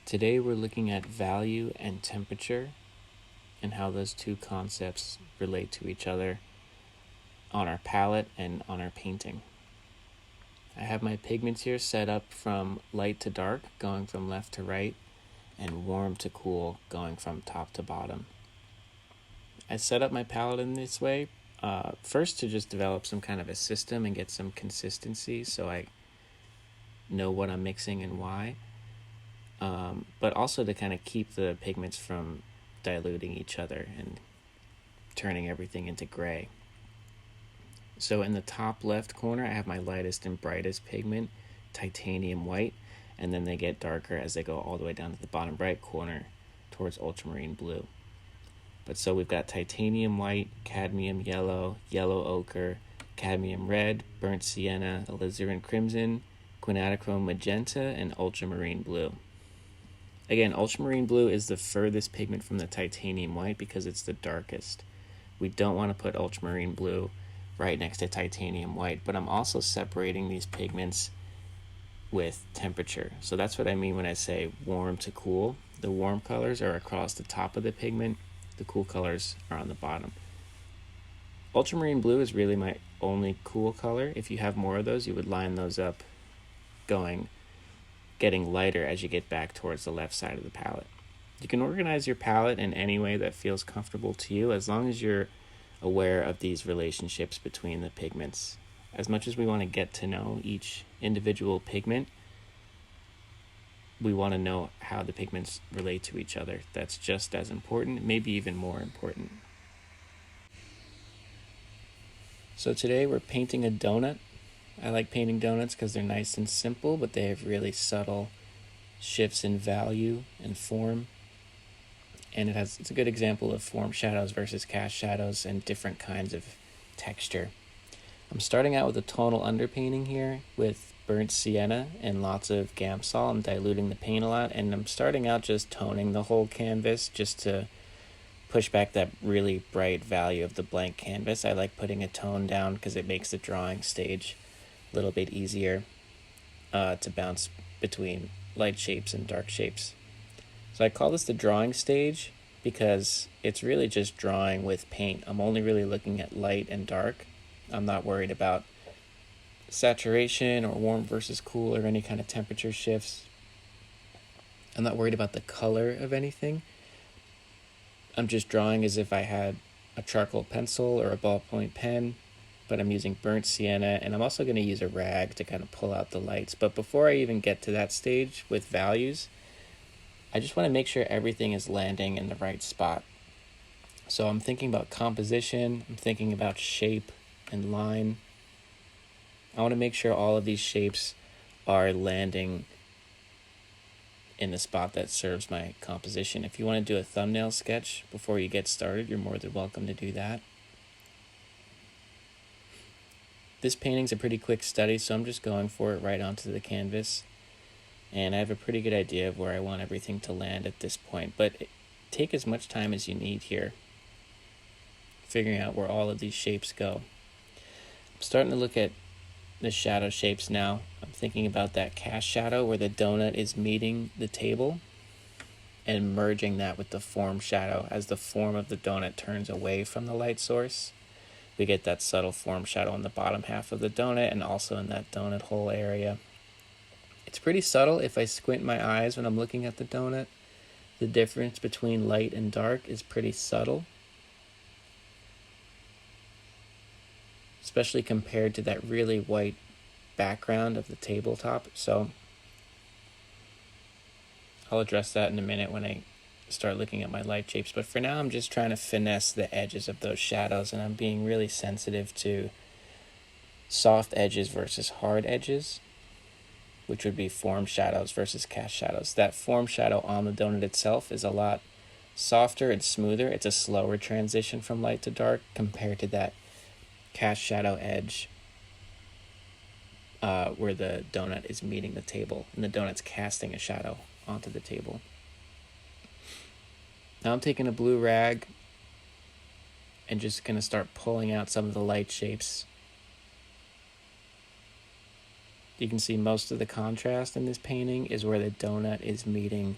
Today we're looking at value and temperature and how those two concepts relate to each other on our palette and on our painting. I have my pigments here set up from light to dark, going from left to right, and warm to cool, going from top to bottom. I set up my palette in this way, first to just develop some kind of a system and get some consistency so I know what I'm mixing and why, but also to kind of keep the pigments from diluting each other and turning everything into gray. So in the top left corner, I have my lightest and brightest pigment, titanium white, and then they get darker as they go all the way down to the bottom right corner towards ultramarine blue. But so we've got titanium white, cadmium yellow, yellow ochre, cadmium red, burnt sienna, alizarin crimson, quinacridone magenta, and ultramarine blue. Again, ultramarine blue is the furthest pigment from the titanium white because it's the darkest. We don't want to put ultramarine blue right next to titanium white, but I'm also separating these pigments with temperature. So that's what I mean when I say warm to cool. The warm colors are across the top of the pigment, the cool colors are on the bottom. Ultramarine blue is really my only cool color. If you have more of those, you would line those up getting lighter as you get back towards the left side of the palette. You can organize your palette in any way that feels comfortable to you as long as you're aware of these relationships between the pigments. As much as we want to get to know each individual pigment, we want to know how the pigments relate to each other. That's just as important, maybe even more important. So today we're painting a donut. I like painting donuts because they're nice and simple, but they have really subtle shifts in value and form. And it's a good example of form shadows versus cast shadows and different kinds of texture. I'm starting out with a tonal underpainting here with burnt sienna and lots of Gamsol. I'm diluting the paint a lot, and I'm starting out just toning the whole canvas just to push back that really bright value of the blank canvas. I like putting a tone down because it makes the drawing stage a little bit easier to bounce between light shapes and dark shapes. So I call this the drawing stage because it's really just drawing with paint. I'm only really looking at light and dark. I'm not worried about saturation or warm versus cool or any kind of temperature shifts. I'm not worried about the color of anything. I'm just drawing as if I had a charcoal pencil or a ballpoint pen, but I'm using burnt sienna, and I'm also going to use a rag to kind of pull out the lights. But before I even get to that stage with values, I just want to make sure everything is landing in the right spot. So I'm thinking about composition, I'm thinking about shape and line. I want to make sure all of these shapes are landing in the spot that serves my composition. If you want to do a thumbnail sketch before you get started, you're more than welcome to do that. This painting's a pretty quick study, so I'm just going for it right onto the canvas. And I have a pretty good idea of where I want everything to land at this point. But take as much time as you need here, figuring out where all of these shapes go. I'm starting to look at the shadow shapes now. I'm thinking about that cast shadow where the donut is meeting the table and merging that with the form shadow. As the form of the donut turns away from the light source, we get that subtle form shadow on the bottom half of the donut and also in that donut hole area. It's pretty subtle. If I squint my eyes when I'm looking at the donut, the difference between light and dark is pretty subtle, especially compared to that really white background of the tabletop. So I'll address that in a minute when I start looking at my light shapes. But for now, I'm just trying to finesse the edges of those shadows, and I'm being really sensitive to soft edges versus hard edges, which would be form shadows versus cast shadows. That form shadow on the donut itself is a lot softer and smoother. It's a slower transition from light to dark compared to that cast shadow edge where the donut is meeting the table and the donut's casting a shadow onto the table. Now I'm taking a blue rag and just going to start pulling out some of the light shapes. You can see most of the contrast in this painting is where the donut is meeting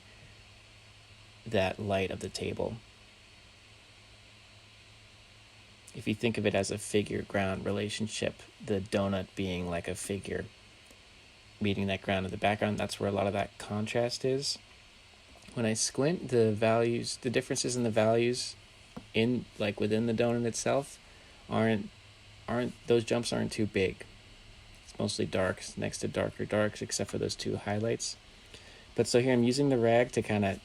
that light of the table. If you think of it as a figure-ground relationship, the donut being like a figure meeting that ground in the background, that's where a lot of that contrast is. When I squint, the differences in the values in like within the donut itself aren't those jumps aren't too big. It's mostly darks next to darker darks, except for those two highlights. But so here I'm using the rag to kind of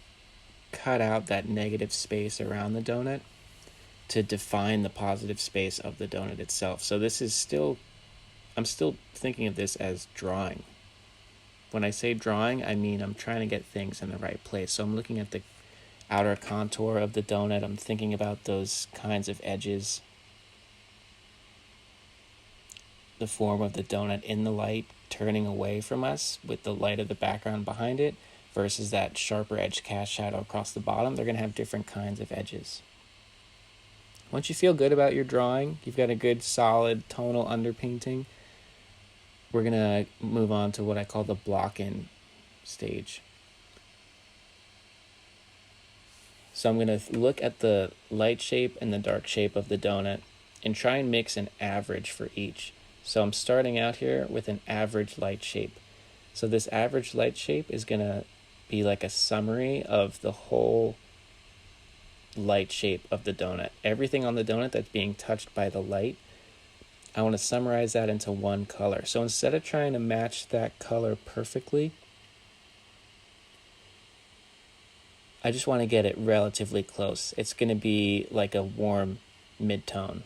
cut out that negative space around the donut to define the positive space of the donut itself. So this is I'm still thinking of this as drawing. When I say drawing, I mean I'm trying to get things in the right place. So I'm looking at the outer contour of the donut. I'm thinking about those kinds of edges, the form of the donut in the light turning away from us with the light of the background behind it versus that sharper edge cast shadow across the bottom. They're going to have different kinds of edges. Once you feel good about your drawing, you've got a good solid tonal underpainting, we're going to move on to what I call the block-in stage. So I'm going to look at the light shape and the dark shape of the donut and try and mix an average for each. So I'm starting out here with an average light shape. So this average light shape is going to be like a summary of the whole light shape of the donut. Everything on the donut that's being touched by the light, I want to summarize that into one color. So instead of trying to match that color perfectly, I just want to get it relatively close. It's going to be like a warm mid-tone.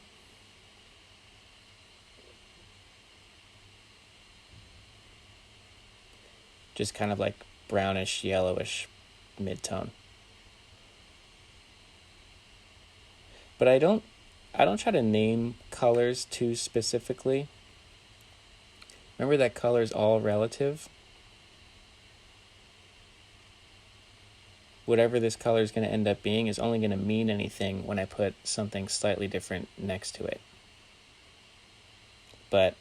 Just kind of like brownish, yellowish mid-tone. But I don't try to name colors too specifically. Remember that color is all relative. Whatever this color is going to end up being is only going to mean anything when I put something slightly different next to it. But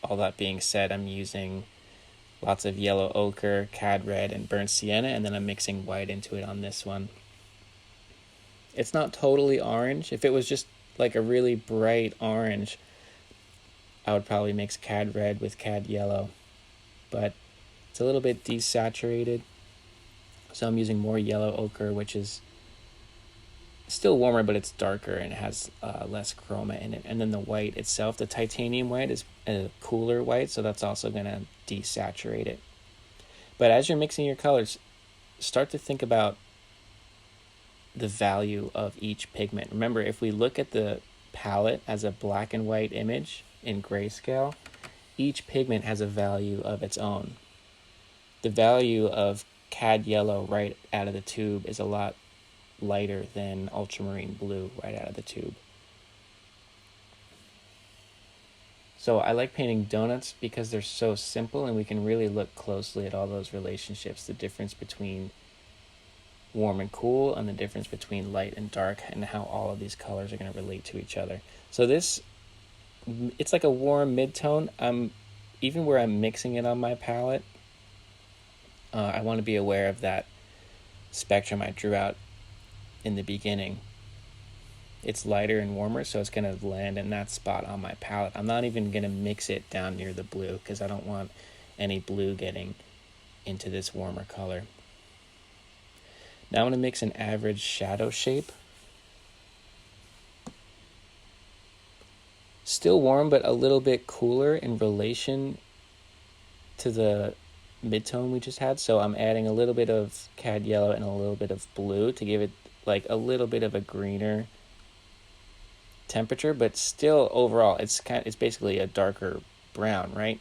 all that being said, I'm using lots of yellow ochre, cad red, and burnt sienna, and then I'm mixing white into it on this one. It's not totally orange. If it was just like a really bright orange, I would probably mix cad red with cad yellow. But it's a little bit desaturated, so I'm using more yellow ochre, which is still warmer, but it's darker and it has less chroma in it. And then the white itself, the titanium white, is a cooler white, so that's also going to desaturate it. But as you're mixing your colors, start to think about the value of each pigment. Remember, if we look at the palette as a black and white image in grayscale, each pigment has a value of its own. The value of cad yellow right out of the tube is a lot lighter than ultramarine blue right out of the tube. So I like painting donuts because they're so simple and we can really look closely at all those relationships, the difference between warm and cool and the difference between light and dark and how all of these colors are going to relate to each other. So this, it's like a warm mid-tone. Even where I'm mixing it on my palette, I want to be aware of that spectrum I drew out in the beginning. It's lighter and warmer, so it's going to land in that spot on my palette. I'm not even going to mix it down near the blue because I don't want any blue getting into this warmer color. Now I'm going to mix an average shadow shape. Still warm, but a little bit cooler in relation to the mid-tone we just had. So I'm adding a little bit of cad yellow and a little bit of blue to give it like a little bit of a greener temperature, but still overall it's basically a darker brown, right?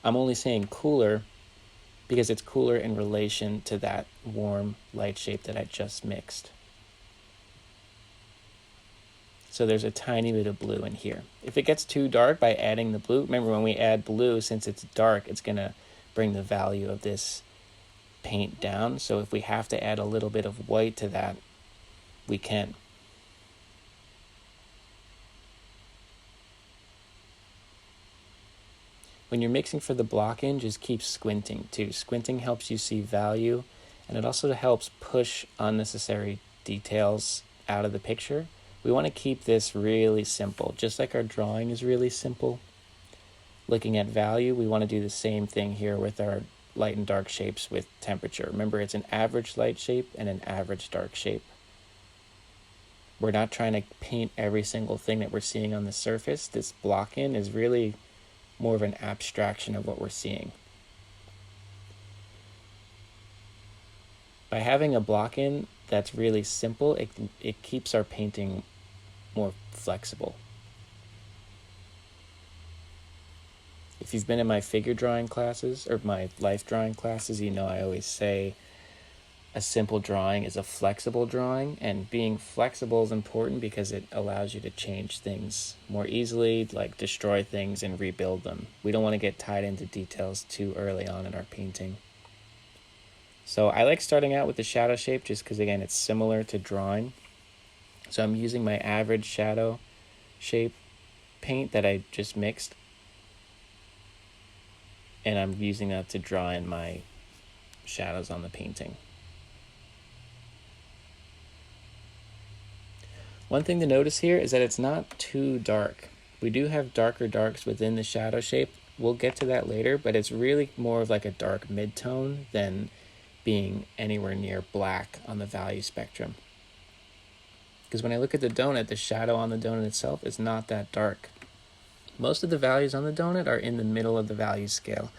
I'm only saying cooler because it's cooler in relation to that warm light shape that I just mixed. So there's a tiny bit of blue in here. If it gets too dark by adding the blue, remember when we add blue, since it's dark, it's going to bring the value of this paint down. So if we have to add a little bit of white to that, we can. When you're mixing for the block in, just keep squinting too. Squinting helps you see value, and it also helps push unnecessary details out of the picture. We want to keep this really simple, just like our drawing is really simple. Looking at value, we want to do the same thing here with our light and dark shapes with temperature. Remember, it's an average light shape and an average dark shape. We're not trying to paint every single thing that we're seeing on the surface. This block in is really more of an abstraction of what we're seeing. By having a block in that's really simple, it keeps our painting more flexible. If you've been in my figure drawing classes or my life drawing classes, you know I always say a simple drawing is a flexible drawing, and being flexible is important because it allows you to change things more easily, like destroy things and rebuild them. We don't want to get tied into details too early on in our painting. So I like starting out with the shadow shape just because, again, it's similar to drawing. So I'm using my average shadow shape paint that I just mixed, and I'm using that to draw in my shadows on the painting. One thing to notice here is that it's not too dark. We do have darker darks within the shadow shape. We'll get to that later, but it's really more of like a dark mid-tone than being anywhere near black on the value spectrum. Because when I look at the donut, the shadow on the donut itself is not that dark. Most of the values on the donut are in the middle of the value scale.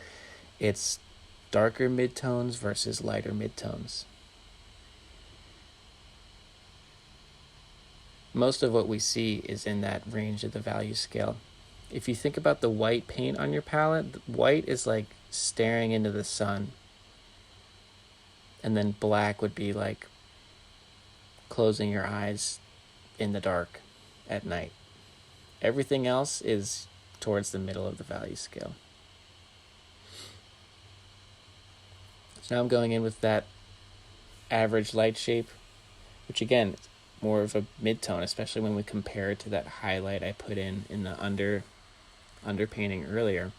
It's darker midtones versus lighter midtones. Most of what we see is in that range of the value scale. If you think about the white paint on your palette, white is like staring into the sun. And then black would be like closing your eyes in the dark at night. Everything else is towards the middle of the value scale. So now I'm going in with that average light shape, which again, is more of a mid-tone, especially when we compare it to that highlight I put in the underpainting earlier.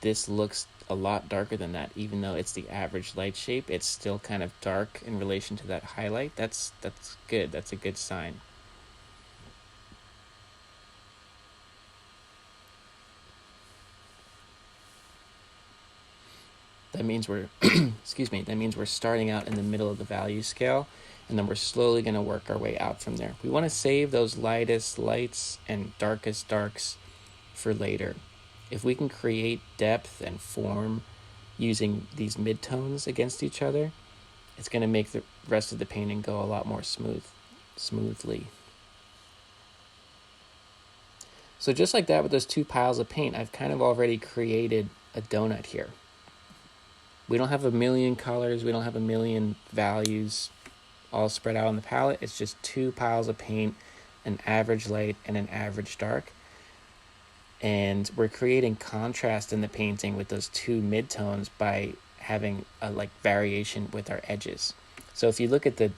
This looks a lot darker than that, even though it's the average light shape. It's still kind of dark in relation to that highlight. That's good. That's a good sign. That means we're that means we're starting out in the middle of the value scale, and then we're slowly going to work our way out from there. We want to save those lightest lights and darkest darks for later. If we can create depth and form using these midtones against each other, it's going to make the rest of the painting go a lot more smoothly. So just like that with those two piles of paint, I've kind of already created a donut here. We don't have a million colors, we don't have a million values all spread out on the palette. It's just two piles of paint, an average light and an average dark. And we're creating contrast in the painting with those two midtones by having a variation with our edges. So if you look at the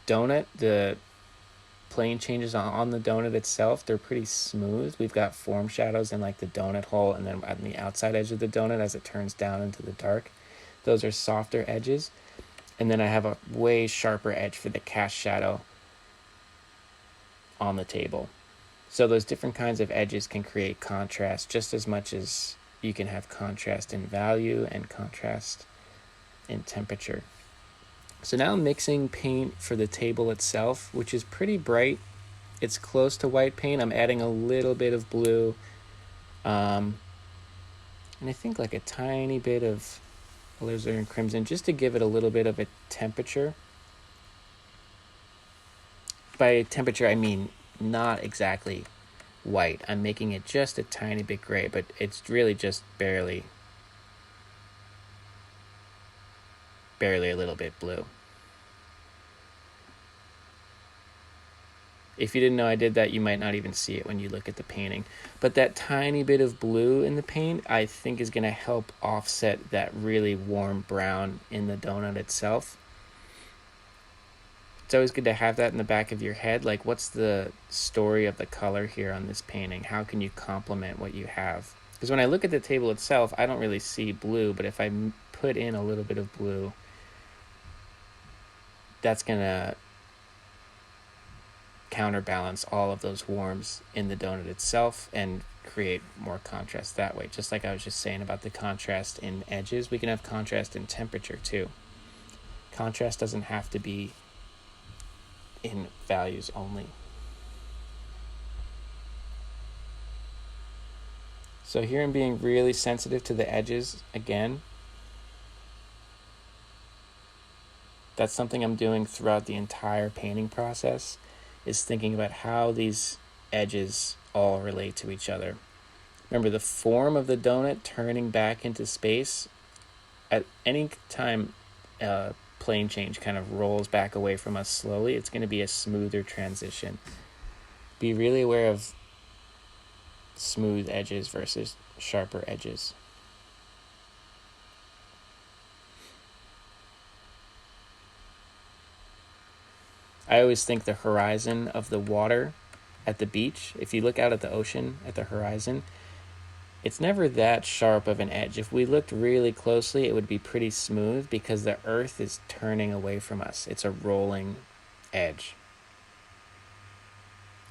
donut, the plane changes on the donut itself, they're pretty smooth. We've got form shadows in the donut hole, and then on the outside edge of the donut as it turns down into the dark. Those are softer edges. And then I have a way sharper edge for the cast shadow on the table. So those different kinds of edges can create contrast just as much as you can have contrast in value and contrast in temperature. So now I'm mixing paint for the table itself, which is pretty bright. It's close to white paint. I'm adding a little bit of blue. And I think a tiny bit of alizarin crimson just to give it a little bit of a temperature. By temperature, I mean not exactly white. I'm making it just a tiny bit gray, but it's really just barely a little bit blue. If you didn't know I did that, you might not even see it when you look at the painting. But that tiny bit of blue in the paint, I think, is going to help offset that really warm brown in the donut itself. it's always good to have that in the back of your head. Like, what's the story of the color here on this painting? How can you complement what you have? Because when I look at the table itself, I don't really see blue, but if I put in a little bit of blue, that's going to counterbalance all of those warms in the donut itself and create more contrast that way. Just like I was just saying about the contrast in edges, we can have contrast in temperature too. Contrast doesn't have to be in values only. So here I'm being really sensitive to the edges again. That's something I'm doing throughout the entire painting process, is thinking about how these edges all relate to each other. Remember, the form of the donut turning back into space, at any time plane change kind of rolls back away from us slowly, it's going to be a smoother transition. Be really aware of smooth edges versus sharper edges. I always think the horizon of the water at the beach, if you look out at the ocean at the horizon, it's never that sharp of an edge. If we looked really closely, it would be pretty smooth because the earth is turning away from us. It's a rolling edge.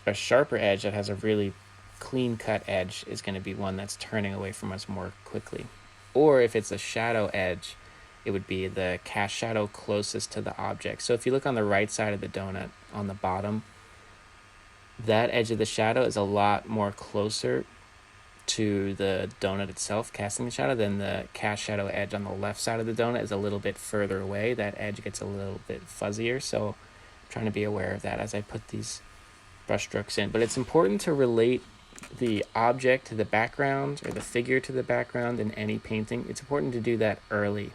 A sharper edge that has a really clean-cut edge is going to be one that's turning away from us more quickly. Or if it's a shadow edge, it would be the cast shadow closest to the object. So if you look on the right side of the donut, on the bottom, that edge of the shadow is a lot more closer to the donut itself casting the shadow than the cast shadow edge on the left side of the donut is a little bit further away. That edge gets a little bit fuzzier, so I'm trying to be aware of that as I put these brush strokes in. But it's important to relate the object to the background or the figure to the background in any painting. It's important to do that early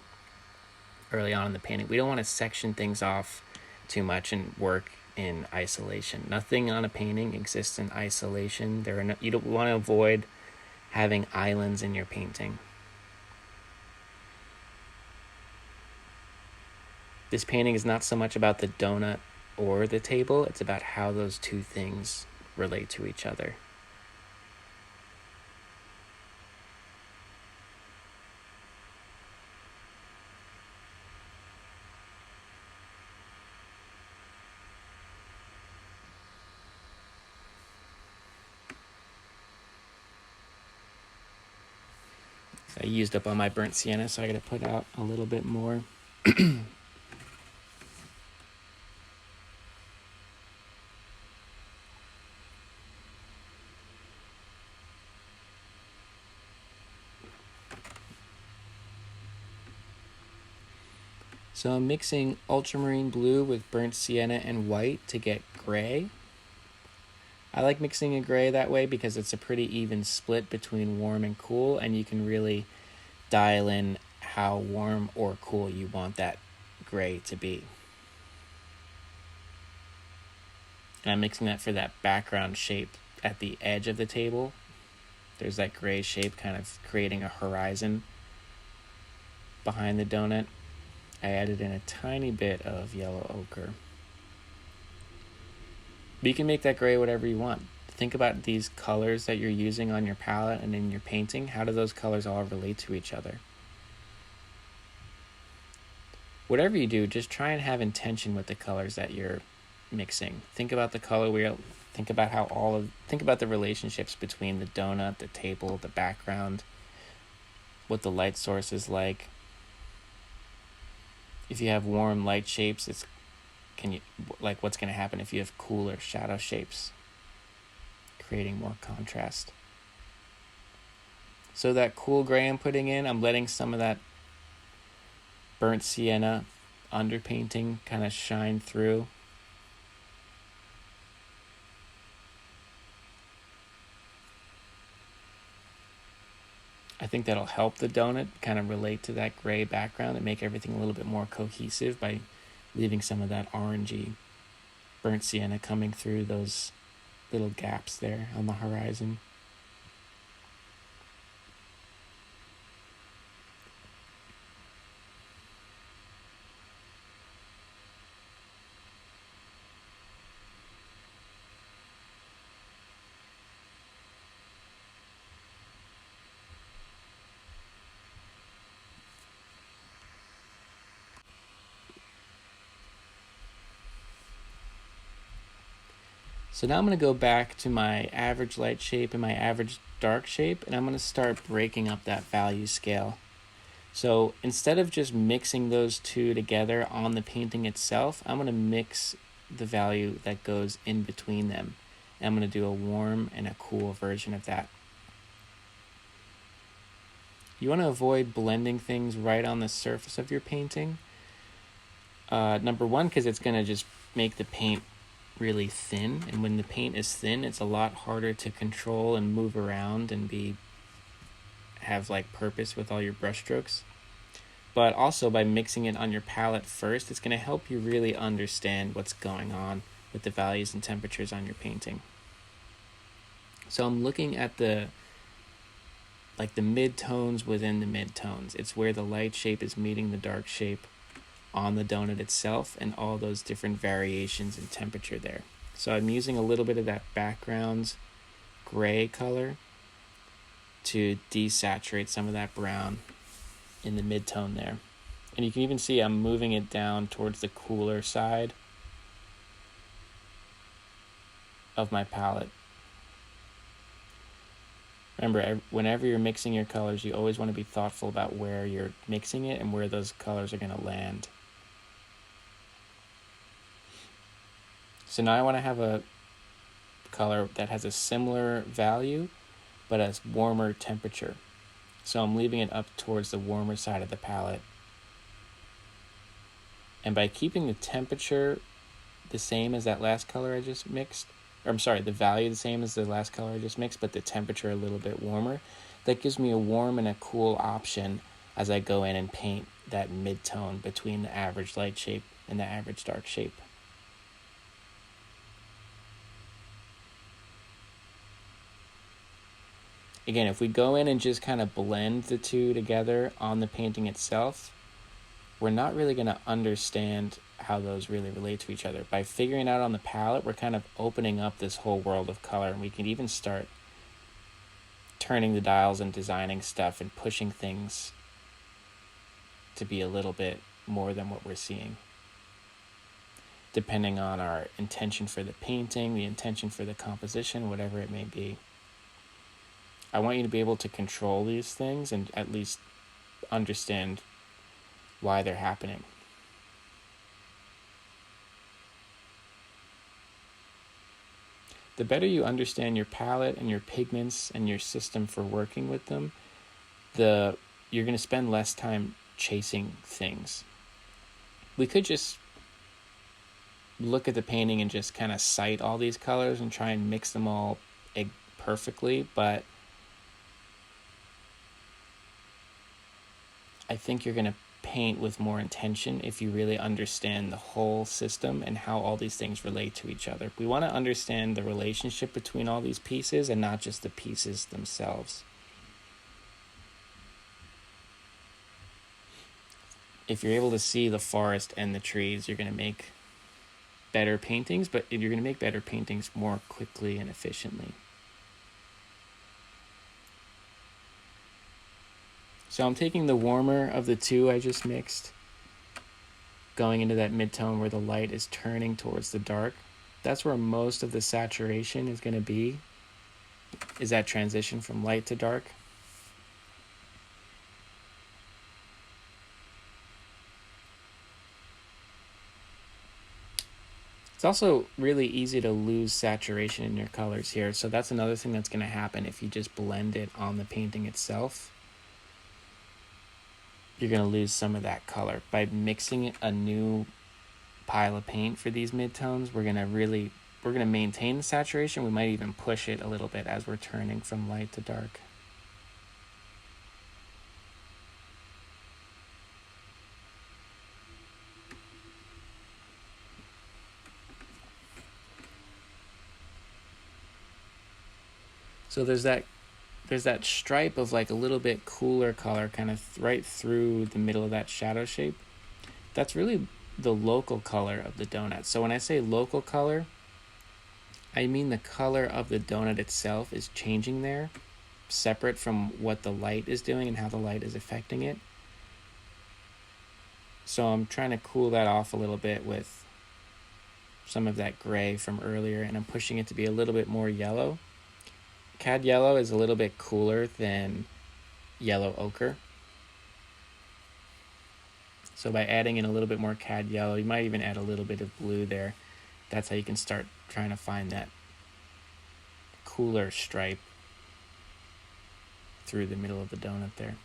on in the painting. We don't want to section things off too much and work in isolation. Nothing on a painting exists in isolation. You don't want to avoid having islands in your painting. This painting is not so much about the donut or the table, it's about how those two things relate to each other. I used up all my burnt sienna, so I got to put out a little bit more. So I'm mixing ultramarine blue with burnt sienna and white to get gray. I like mixing a gray that way because it's a pretty even split between warm and cool, and you can really dial in how warm or cool you want that gray to be. And I'm mixing that for that background shape at the edge of the table. There's that gray shape kind of creating a horizon behind the donut. I added in a tiny bit of yellow ochre. But you can make that gray whatever you want. Think about these colors that you're using on your palette and in your painting. How do those colors all relate to each other? Whatever you do, just try and have intention with the colors that you're mixing. Think about the color wheel. Think about the relationships between the donut, the table, the background, what the light source is like. If you have warm light shapes, what's going to happen if you have cooler shadow shapes, creating more contrast. So that cool gray I'm putting in, I'm letting some of that burnt sienna underpainting kind of shine through. I think that'll help the donut kind of relate to that gray background and make everything a little bit more cohesive by leaving some of that orangey burnt sienna coming through those little gaps there on the horizon. So now I'm going to go back to my average light shape and my average dark shape, and I'm going to start breaking up that value scale. So instead of just mixing those two together on the painting itself, I'm going to mix the value that goes in between them. And I'm going to do a warm and a cool version of that. You want to avoid blending things right on the surface of your painting. Number one, because it's going to just make the paint really thin, and when the paint is thin, it's a lot harder to control and move around and have like purpose with all your brush strokes. But also by mixing it on your palette first, it's going to help you really understand what's going on with the values and temperatures on your painting. So I'm looking at the mid-tones within the mid-tones. It's where the light shape is meeting the dark shape on the donut itself, and all those different variations in temperature there. So I'm using a little bit of that background gray color to desaturate some of that brown in the mid-tone there. And you can even see I'm moving it down towards the cooler side of my palette. Remember, whenever you're mixing your colors, you always want to be thoughtful about where you're mixing it and where those colors are going to land. So now I want to have a color that has a similar value, but a warmer temperature. So I'm leaving it up towards the warmer side of the palette. And by keeping the temperature the same as that last color I just mixed, the value the same as the last color I just mixed, but the temperature a little bit warmer, that gives me a warm and a cool option as I go in and paint that mid-tone between the average light shape and the average dark shape. Again, if we go in and just kind of blend the two together on the painting itself, we're not really going to understand how those really relate to each other. By figuring out on the palette, we're kind of opening up this whole world of color, and we can even start turning the dials and designing stuff and pushing things to be a little bit more than what we're seeing, depending on our intention for the painting, the intention for the composition, whatever it may be. I want you to be able to control these things and at least understand why they're happening. The better you understand your palette and your pigments and your system for working with them, you're going to spend less time chasing things. We could just look at the painting and just kind of cite all these colors and try and mix them all perfectly, but I think you're going to paint with more intention if you really understand the whole system and how all these things relate to each other. We want to understand the relationship between all these pieces and not just the pieces themselves. If you're able to see the forest and the trees, you're going to make better paintings, but you're going to make better paintings more quickly and efficiently. So I'm taking the warmer of the two I just mixed, going into that mid-tone where the light is turning towards the dark. That's where most of the saturation is going to be, is that transition from light to dark. It's also really easy to lose saturation in your colors here, so that's another thing that's going to happen if you just blend it on the painting itself. You're going to lose some of that color. By mixing a new pile of paint for these midtones, we're going to maintain the saturation. We might even push it a little bit as we're turning from light to dark. So there's that stripe of like a little bit cooler color kind of right through the middle of that shadow shape. That's really the local color of the donut. So when I say local color, I mean the color of the donut itself is changing there, separate from what the light is doing and how the light is affecting it. So I'm trying to cool that off a little bit with some of that gray from earlier, and I'm pushing it to be a little bit more yellow. Cad yellow is a little bit cooler than yellow ochre. So by adding in a little bit more cad yellow, you might even add a little bit of blue there. That's how you can start trying to find that cooler stripe through the middle of the donut there.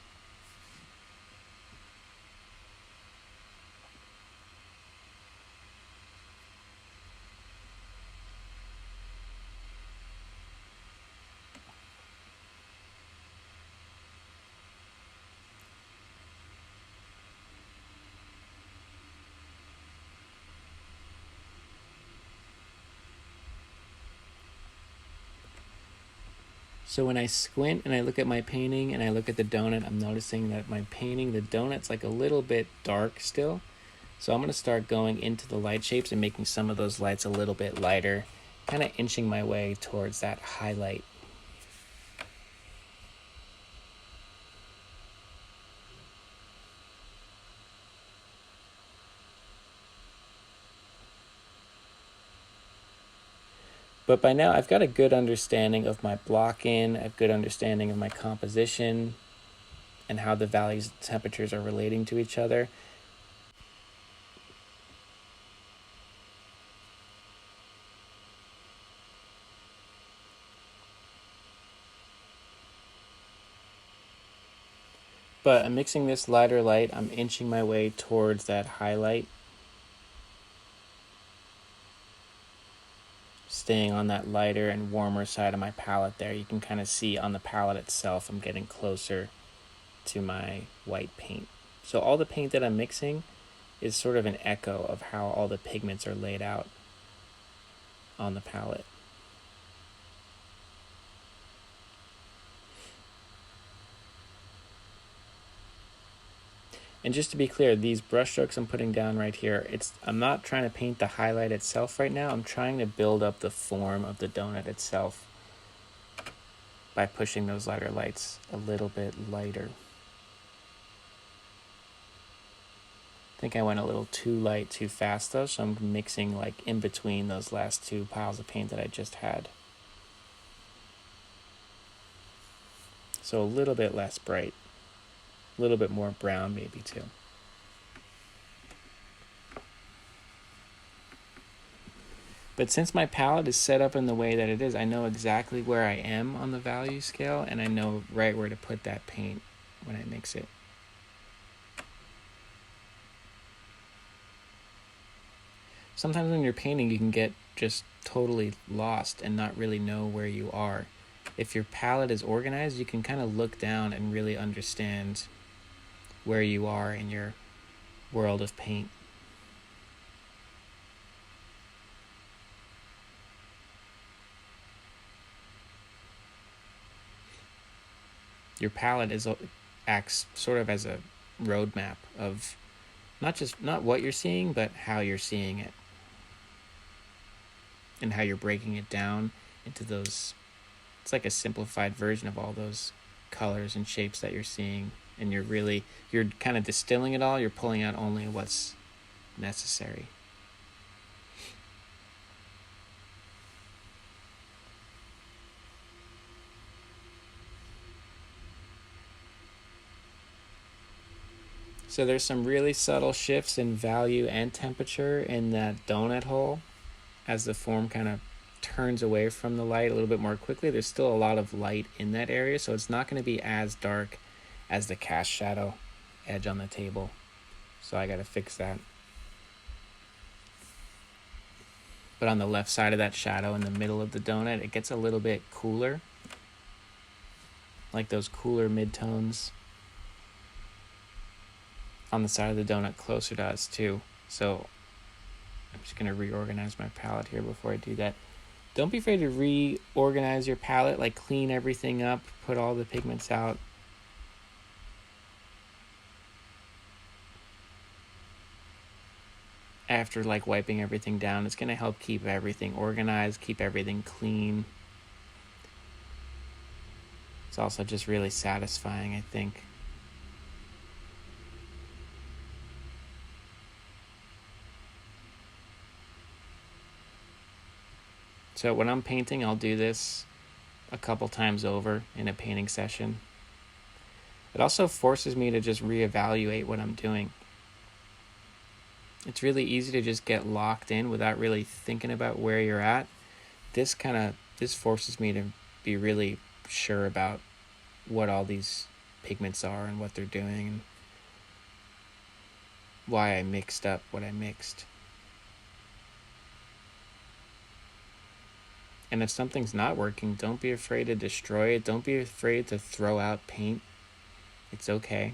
So when I squint and I look at my painting and I look at the donut, I'm noticing that my painting, the donut's like a little bit dark still. So I'm going to start going into the light shapes and making some of those lights a little bit lighter, kind of inching my way towards that highlight. But by now I've got a good understanding of my block in, a good understanding of my composition, and how the values and temperatures are relating to each other. But I'm mixing this lighter light, I'm inching my way towards that highlight, staying on that lighter and warmer side of my palette there. You can kind of see on the palette itself I'm getting closer to my white paint. So all the paint that I'm mixing is sort of an echo of how all the pigments are laid out on the palette. And just to be clear, these brush strokes I'm putting down right here, I'm not trying to paint the highlight itself right now. I'm trying to build up the form of the donut itself by pushing those lighter lights a little bit lighter. I think I went a little too light too fast though, so I'm mixing like in between those last two piles of paint that I just had. So a little bit less bright. A little bit more brown maybe too. But since my palette is set up in the way that it is, I know exactly where I am on the value scale, and I know right where to put that paint when I mix it. Sometimes when you're painting, you can get just totally lost and not really know where you are. If your palette is organized, you can kind of look down and really understand where you are in your world of paint. Your palette acts sort of as a roadmap of not what you're seeing, but how you're seeing it, and how you're breaking it down into those. It's like a simplified version of all those colors and shapes that you're seeing. And you're kind of distilling it all. You're pulling out only what's necessary. So there's some really subtle shifts in value and temperature in that donut hole as the form kind of turns away from the light a little bit more quickly. There's still a lot of light in that area, so it's not going to be as dark as the cast shadow edge on the table. So I got to fix that. But on the left side of that shadow in the middle of the donut, it gets a little bit cooler, like those cooler midtones on the side of the donut closer to us too. So I'm just going to reorganize my palette here before I do that. Don't be afraid to reorganize your palette, like clean everything up, put all the pigments out. After like wiping everything down, it's going to help keep everything organized, keep everything clean. It's also just really satisfying, I think. So when I'm painting, I'll do this a couple times over in a painting session. It also forces me to just reevaluate what I'm doing. It's really easy to just get locked in without really thinking about where you're at. This forces me to be really sure about what all these pigments are and what they're doing and why I mixed up what I mixed. And if something's not working, don't be afraid to destroy it. Don't be afraid to throw out paint. It's okay.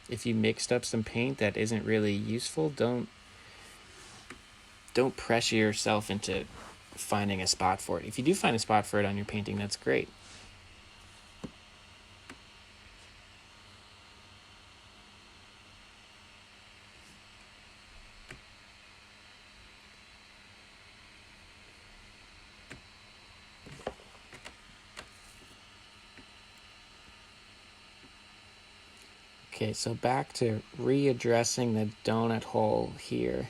If you mixed up some paint that isn't really useful, don't pressure yourself into finding a spot for it. If you do find a spot for it on your painting, that's great. Okay, so back to readdressing the donut hole here.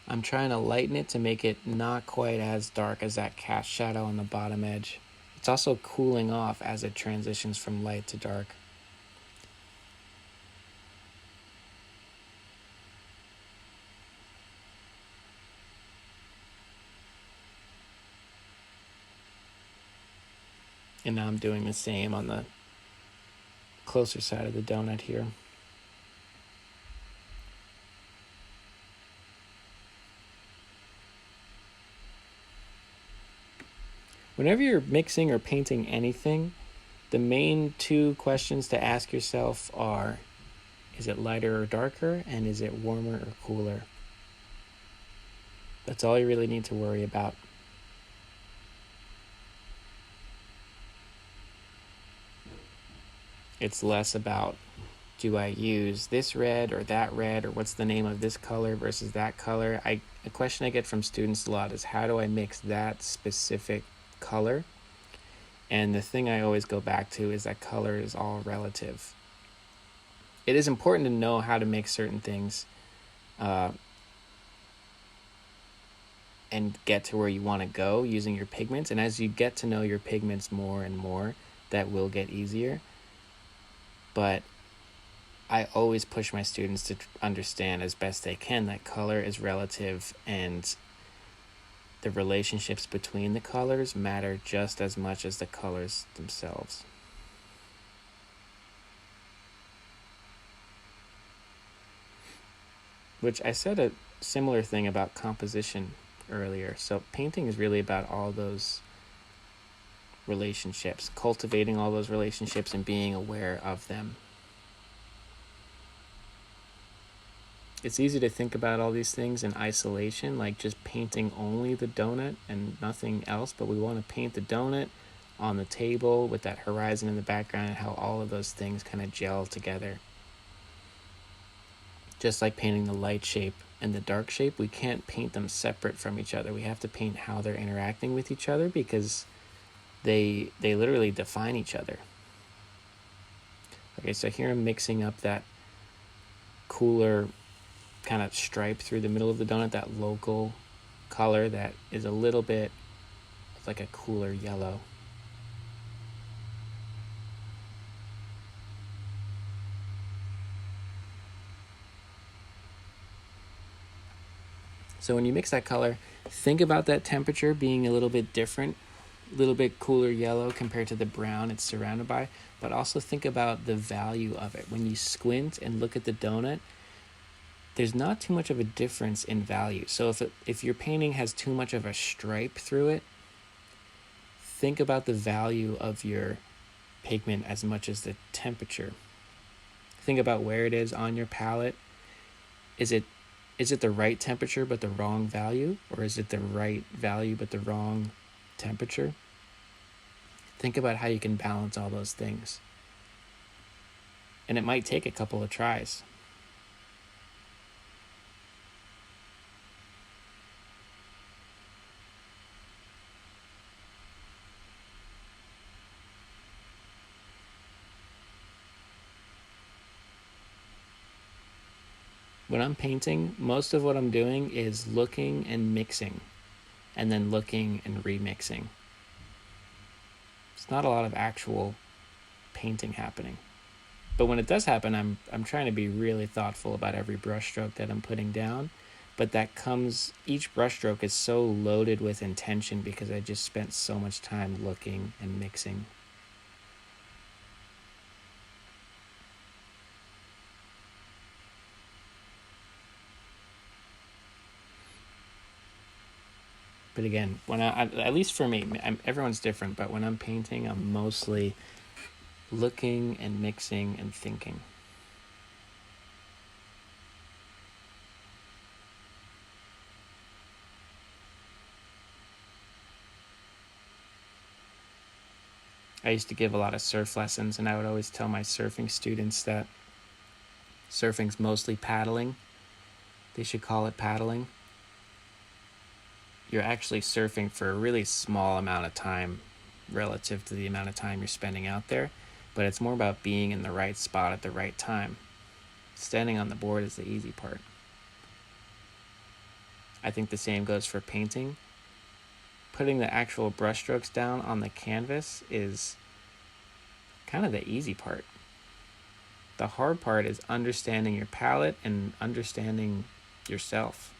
I'm trying to lighten it to make it not quite as dark as that cast shadow on the bottom edge. It's also cooling off as it transitions from light to dark. And now I'm doing the same on the closer side of the donut here. Whenever you're mixing or painting anything, the main two questions to ask yourself are, is it lighter or darker, and is it warmer or cooler? That's all you really need to worry about. It's less about, do I use this red or that red, or what's the name of this color versus that color? A question I get from students a lot is, how do I mix that specific color? And the thing I always go back to is that color is all relative. It is important to know how to mix certain things and get to where you want to go using your pigments. And as you get to know your pigments more and more, that will get easier. But I always push my students to understand as best they can that color is relative, and the relationships between the colors matter just as much as the colors themselves. Which I said a similar thing about composition earlier. So painting is really about all those relationships, cultivating all those relationships and being aware of them. It's easy to think about all these things in isolation, like just painting only the donut and nothing else, but we want to paint the donut on the table with that horizon in the background and how all of those things kind of gel together. Just like painting the light shape and the dark shape, we can't paint them separate from each other. We have to paint how they're interacting with each other, because they literally define each other. Okay, so here I'm mixing up that cooler kind of stripe through the middle of the donut, that local color that is a little bit like a cooler yellow. So when you mix that color, think about that temperature being a little bit different, a little bit cooler yellow compared to the brown it's surrounded by, but also think about the value of it. When you squint and look at the donut, there's not too much of a difference in value. So if your painting has too much of a stripe through it, think about the value of your pigment as much as the temperature. Think about where it is on your palette. Is it the right temperature but the wrong value? Or is it the right value but the wrong temperature? Think about how you can balance all those things. And it might take a couple of tries. When I'm painting, most of what I'm doing is looking and mixing, and then looking and remixing. It's not a lot of actual painting happening. But when it does happen, I'm trying to be really thoughtful about every brushstroke that I'm putting down. But each brushstroke is so loaded with intention because I just spent so much time looking and mixing. But again, when at least for me, everyone's different, but when I'm painting, I'm mostly looking and mixing and thinking. I used to give a lot of surf lessons, and I would always tell my surfing students that surfing's mostly paddling. They should call it paddling. You're actually surfing for a really small amount of time relative to the amount of time you're spending out there, but it's more about being in the right spot at the right time. Standing on the board is the easy part. I think the same goes for painting. Putting the actual brushstrokes down on the canvas is kind of the easy part. The hard part is understanding your palette and understanding yourself.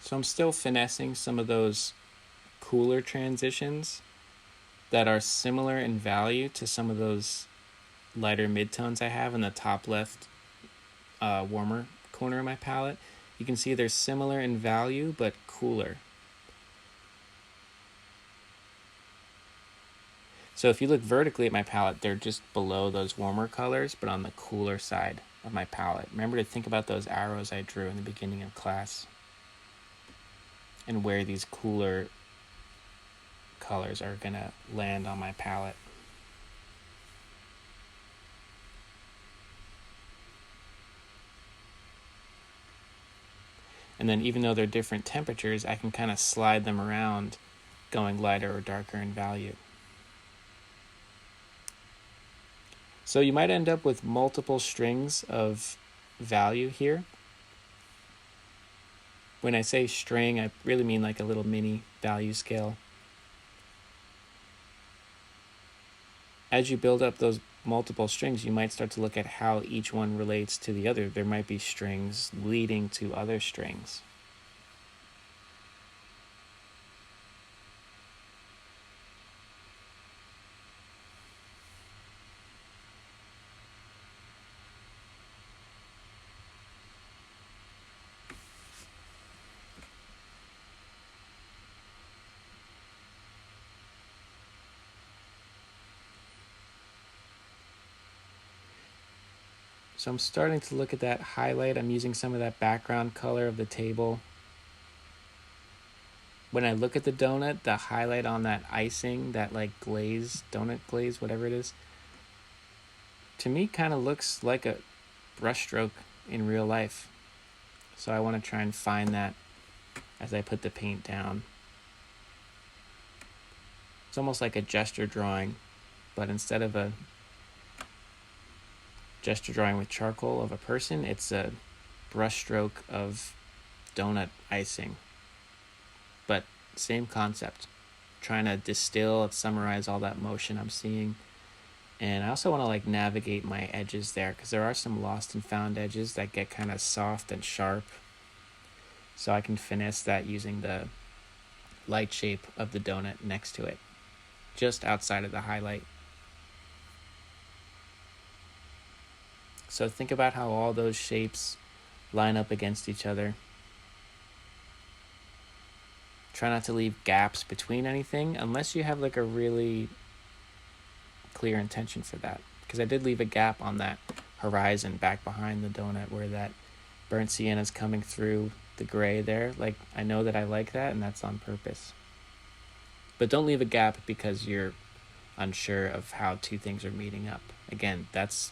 So I'm still finessing some of those cooler transitions that are similar in value to some of those lighter midtones I have in the top left warmer corner of my palette. You can see they're similar in value but cooler. So if you look vertically at my palette, they're just below those warmer colors but on the cooler side of my palette. Remember to think about those arrows I drew in the beginning of class and where these cooler colors are going to land on my palette. And then even though they're different temperatures, I can kind of slide them around going lighter or darker in value. So you might end up with multiple strings of value here. When I say string, I really mean like a little mini value scale. As you build up those multiple strings, you might start to look at how each one relates to the other. There might be strings leading to other strings. So I'm starting to look at that highlight. I'm using some of that background color of the table. When I look at the donut, the highlight on that icing, that like glaze, donut glaze, whatever it is, to me kind of looks like a brushstroke in real life. So I want to try and find that as I put the paint down. It's almost like a gesture drawing, but instead of a gesture drawing with charcoal of a person, it's a brushstroke of donut icing. But same concept. Trying to distill and summarize all that motion I'm seeing. And I also want to like navigate my edges there because there are some lost and found edges that get kind of soft and sharp. So I can finesse that using the light shape of the donut next to it, just outside of the highlight. So think about how all those shapes line up against each other. Try not to leave gaps between anything unless you have like a really clear intention for that. Because I did leave a gap on that horizon back behind the donut where that burnt sienna is coming through the gray there. Like, I know that I like that, and that's on purpose. But don't leave a gap because you're unsure of how two things are meeting up. Again, that's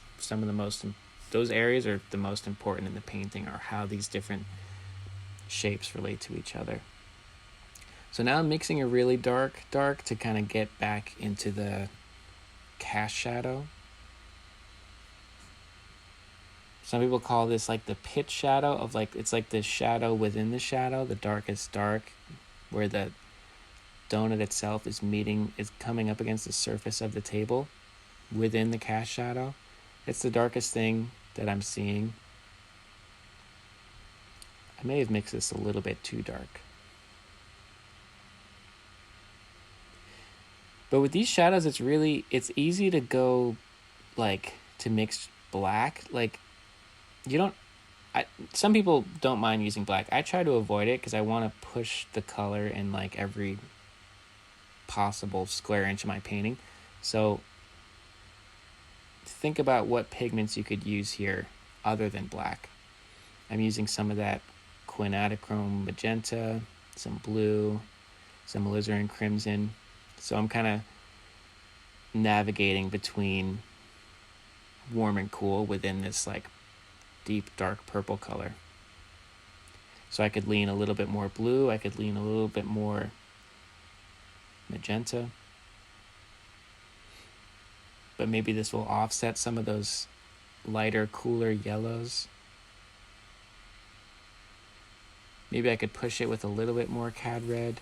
those areas are the most important in the painting, are how these different shapes relate to each other. So now I'm mixing a really dark to kind of get back into the cast shadow. Some people call this like the pitch shadow of like, it's like the shadow within the shadow, the darkest dark, where the donut itself is coming up against the surface of the table within the cast shadow. It's the darkest thing that I'm seeing. I may have mixed this a little bit too dark. But with these shadows, it's easy to go like to mix black. Like some people don't mind using black. I try to avoid it because I want to push the color in like every possible square inch of my painting. So think about what pigments you could use here other than black. I'm using some of that quinacridone magenta, some blue, some alizarin crimson. So I'm kind of navigating between warm and cool within this like deep dark purple color. So I could lean a little bit more blue, I could lean a little bit more magenta. But maybe this will offset some of those lighter, cooler yellows. Maybe I could push it with a little bit more cad red.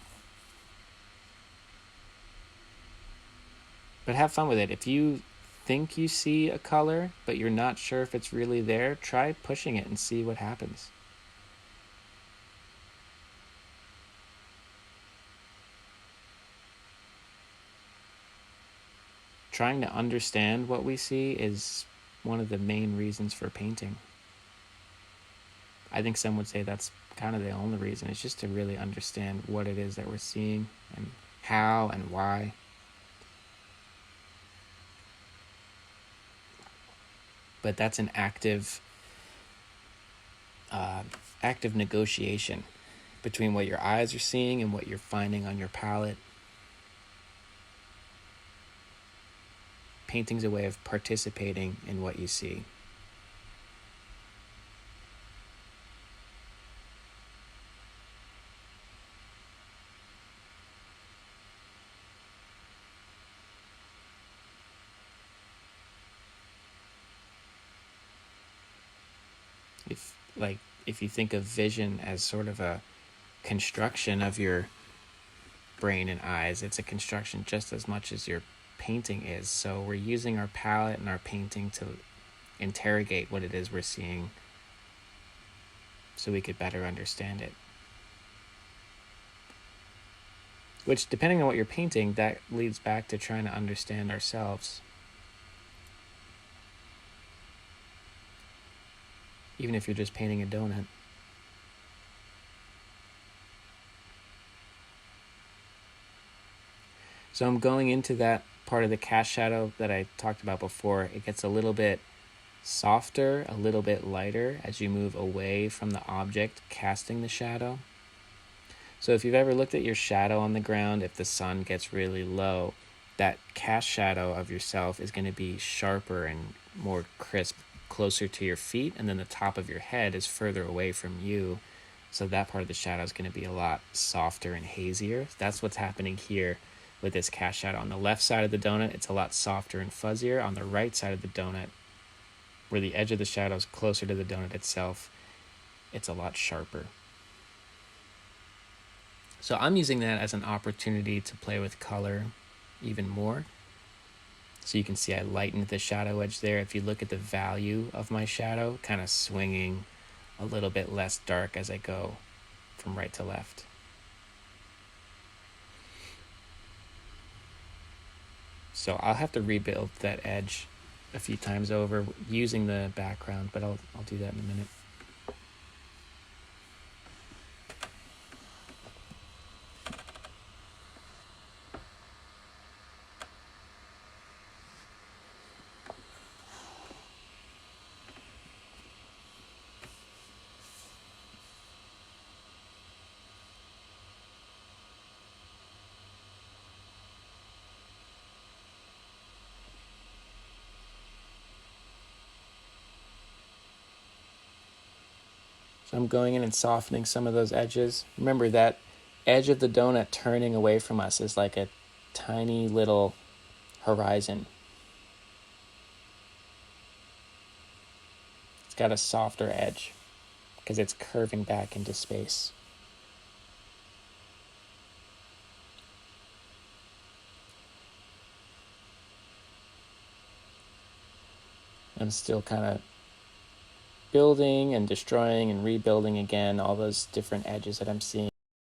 But have fun with it. If you think you see a color, but you're not sure if it's really there, try pushing it and see what happens. Trying to understand what we see is one of the main reasons for painting. I think some would say that's kind of the only reason. It's just to really understand what it is that we're seeing and how and why. But that's an active negotiation between what your eyes are seeing and what you're finding on your palette. Painting's a way of participating in what you see. If you think of vision as sort of a construction of your brain and eyes, it's a construction just as much as your painting is. So we're using our palette and our painting to interrogate what it is we're seeing so we could better understand it. Which, depending on what you're painting, that leads back to trying to understand ourselves. Even if you're just painting a donut. So I'm going into that part of the cast shadow that I talked about before. It gets a little bit softer, a little bit lighter as you move away from the object casting the shadow. So if you've ever looked at your shadow on the ground, if the sun gets really low, that cast shadow of yourself is going to be sharper and more crisp, closer to your feet, and then the top of your head is further away from you. So that part of the shadow is going to be a lot softer and hazier. That's what's happening here with this cast shadow. On the left side of the donut, it's a lot softer and fuzzier. On the right side of the donut, where the edge of the shadow is closer to the donut itself, it's a lot sharper. So I'm using that as an opportunity to play with color even more. So you can see I lightened the shadow edge there. If you look at the value of my shadow, kind of swinging a little bit less dark as I go from right to left. So I'll have to rebuild that edge a few times over using the background, but I'll do that in a minute. So I'm going in and softening some of those edges. Remember that edge of the donut turning away from us is like a tiny little horizon. It's got a softer edge because it's curving back into space. I'm still kind of building and destroying and rebuilding again all those different edges that I'm seeing.